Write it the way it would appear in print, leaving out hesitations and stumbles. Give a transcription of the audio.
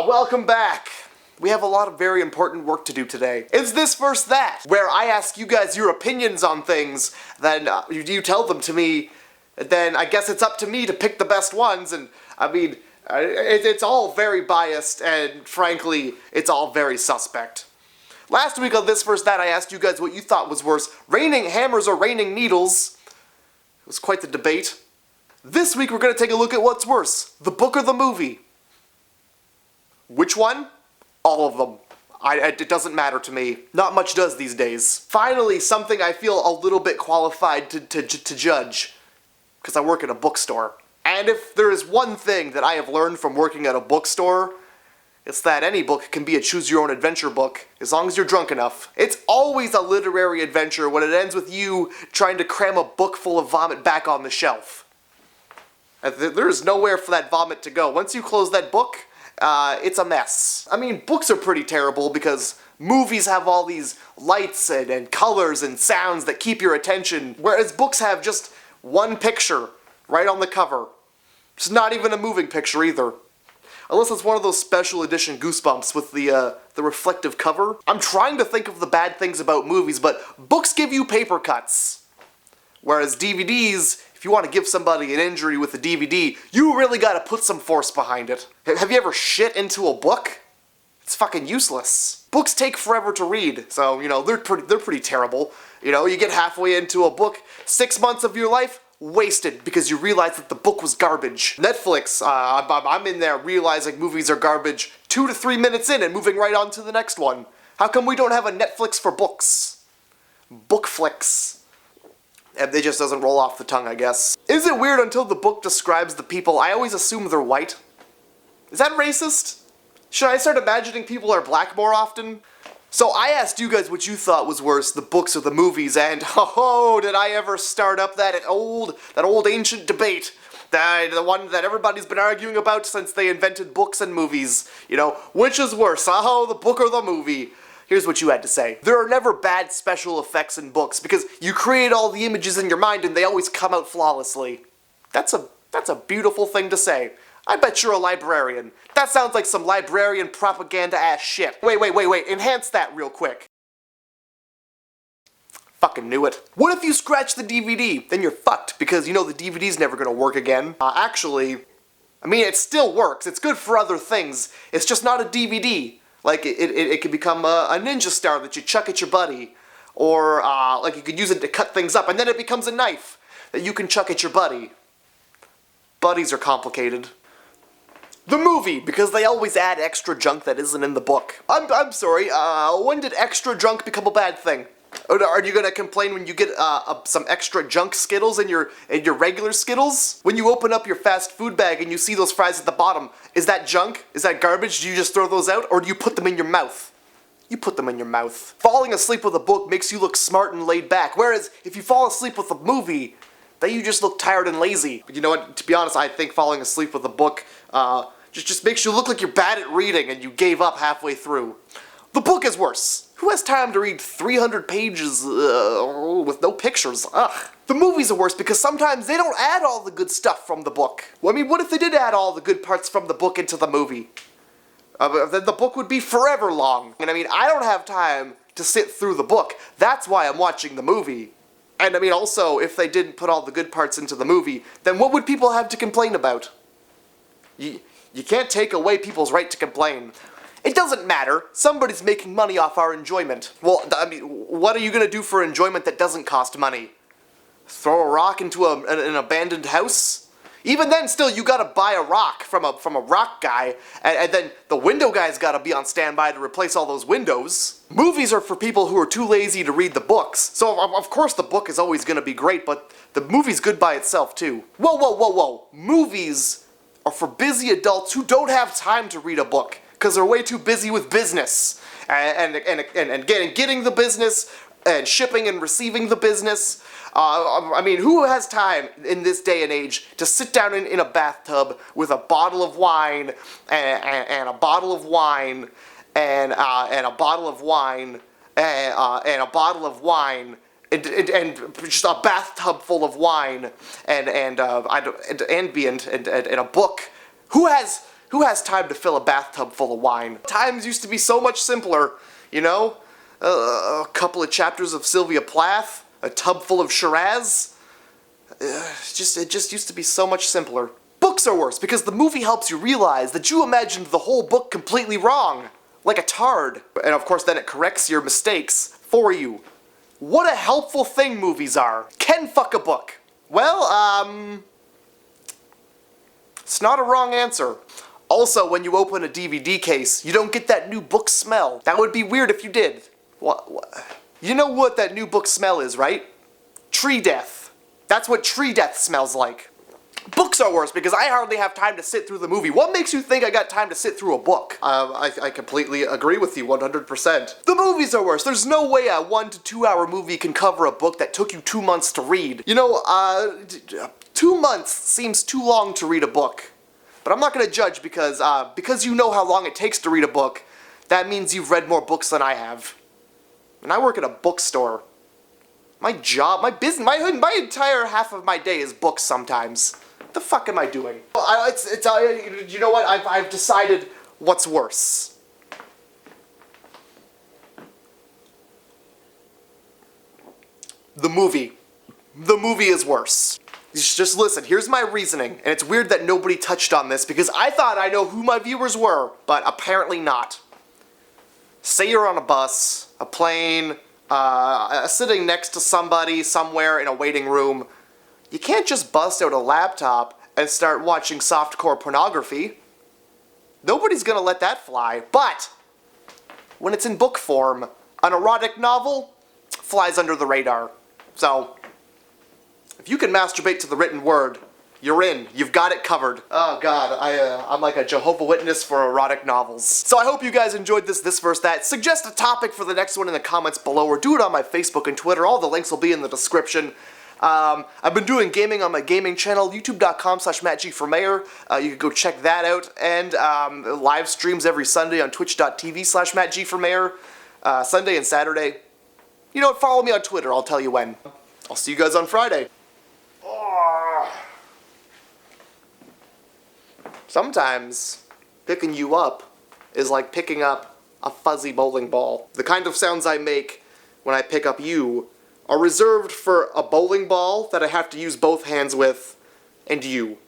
Welcome back. We have a lot of very important work to do today. It's This Versus That, where I ask you guys your opinions on things, then you tell them to me, then I guess it's up to me to pick the best ones, and I mean, it's all very biased, and frankly, it's all very suspect. Last week on This Versus That, I asked you guys what you thought was worse, raining hammers or raining needles. It was quite the debate. This week we're going to take a look at what's worse, the book or the movie. Which one? All of them. It doesn't matter to me. Not much does these days. Finally, something I feel a little bit qualified to judge, because I work at a bookstore. And if there is one thing that I have learned from working at a bookstore, it's that any book can be a choose-your-own-adventure book, as long as you're drunk enough. It's always a literary adventure when it ends with you trying to cram a book full of vomit back on the shelf. There is nowhere for that vomit to go. Once you close that book, it's a mess. I mean, books are pretty terrible because movies have all these lights and colors and sounds that keep your attention, whereas books have just one picture right on the cover. It's not even a moving picture either. Unless it's one of those special edition Goosebumps with the reflective cover. I'm trying to think of the bad things about movies, but books give you paper cuts. Whereas DVDs, if you want to give somebody an injury with a DVD, you really gotta put some force behind it. Have you ever shit into a book? It's fucking useless. Books take forever to read, so, you know, they're pretty terrible. You know, you get halfway into a book, 6 months of your life, wasted because you realize that the book was garbage. Netflix, I'm in there realizing movies are garbage 2 to 3 minutes in and moving right on to the next one. How come we don't have a Netflix for books? Bookflix. And it just doesn't roll off the tongue, I guess. Is it weird until the book describes the people, I always assume they're white? Is that racist? Should I start imagining people are black more often? So I asked you guys what you thought was worse, the books or the movies, and oh, did I ever start up that old ancient debate. The one that everybody's been arguing about since they invented books and movies. You know, which is worse, the book or the movie? Here's what you had to say. There are never bad special effects in books because you create all the images in your mind and they always come out flawlessly. That's a beautiful thing to say. I bet you're a librarian. That sounds like some librarian propaganda-ass shit. Wait, enhance that real quick. Fucking knew it. What if you scratch the DVD? Then you're fucked, because you know the DVD's never gonna work again. Actually, I mean, it still works. It's good for other things. It's just not a DVD. Like, it could become a ninja star that you chuck at your buddy. Or, like, you could use it to cut things up, and then it becomes a knife that you can chuck at your buddy. Buddies are complicated. The movie, because they always add extra junk that isn't in the book. I'm sorry, when did extra junk become a bad thing? Are you gonna complain when you get some extra junk Skittles in your regular Skittles? When you open up your fast food bag and you see those fries at the bottom, is that junk? Is that garbage? Do you just throw those out, or do you put them in your mouth? You put them in your mouth. Falling asleep with a book makes you look smart and laid back, whereas if you fall asleep with a movie, then you just look tired and lazy. But you know what, to be honest, I think falling asleep with a book, just makes you look like you're bad at reading and you gave up halfway through. The book is worse. Who has time to read 300 pages with no pictures? Ugh. The movies are worse because sometimes they don't add all the good stuff from the book. Well, I mean, what if they did add all the good parts from the book into the movie? Then the book would be forever long. And I mean, I don't have time to sit through the book. That's why I'm watching the movie. And I mean, also, if they didn't put all the good parts into the movie, then what would people have to complain about? You can't take away people's right to complain. It doesn't matter. Somebody's making money off our enjoyment. Well, I mean, what are you gonna do for enjoyment that doesn't cost money? Throw a rock into an abandoned house? Even then, still, you gotta buy a rock from a rock guy, and then the window guy's gotta be on standby to replace all those windows. Movies are for people who are too lazy to read the books. So, of course, the book is always gonna be great, but the movie's good by itself, too. Whoa. Movies are for busy adults who don't have time to read a book because they're way too busy with business and getting the business and shipping and receiving the business. I mean, who has time in this day and age to sit down in a bathtub with a bottle of wine and a bottle of wine and a bottle of wine and a bottle of wine and just a bathtub full of wine and ambient and a book? Who has Who has time to fill a bathtub full of wine? Times used to be so much simpler, you know? A couple of chapters of Sylvia Plath, a tub full of Shiraz. It just used to be so much simpler. Books are worse because the movie helps you realize that you imagined the whole book completely wrong. Like a tard. And of course then it corrects your mistakes for you. What a helpful thing movies are. Can fuck a book. Well, it's not a wrong answer. Also, when you open a DVD case, you don't get that new book smell. That would be weird if you did. What? You know what that new book smell is, right? Tree death. That's what tree death smells like. Books are worse because I hardly have time to sit through the movie. What makes you think I got time to sit through a book? I completely agree with you 100%. The movies are worse. There's no way a 1 to 2 hour movie can cover a book that took you 2 months to read. You know, 2 months seems too long to read a book. But I'm not gonna judge because you know how long it takes to read a book, that means you've read more books than I have. And I work at a bookstore. My job, my business, my entire half of my day is books sometimes. What the fuck am I doing? You know what? I've decided what's worse. The movie. The movie is worse. Just listen, here's my reasoning, and it's weird that nobody touched on this because I thought I know who my viewers were, but apparently not. Say you're on a bus, a plane, sitting next to somebody somewhere in a waiting room. You can't just bust out a laptop and start watching softcore pornography. Nobody's gonna let that fly, but when it's in book form, an erotic novel flies under the radar. So, if you can masturbate to the written word, you're in. You've got it covered. Oh god, I'm like a Jehovah's Witness for erotic novels. So I hope you guys enjoyed this versus that. Suggest a topic for the next one in the comments below, or do it on my Facebook and Twitter. All the links will be in the description. I've been doing gaming on my gaming channel, youtube.com/MattG4Mayor. You can go check that out. And live streams every Sunday on twitch.tv/MattG4Mayor. Sunday and Saturday. You know what, follow me on Twitter, I'll tell you when. I'll see you guys on Friday. Sometimes, picking you up is like picking up a fuzzy bowling ball. The kind of sounds I make when I pick up you are reserved for a bowling ball that I have to use both hands with, and you.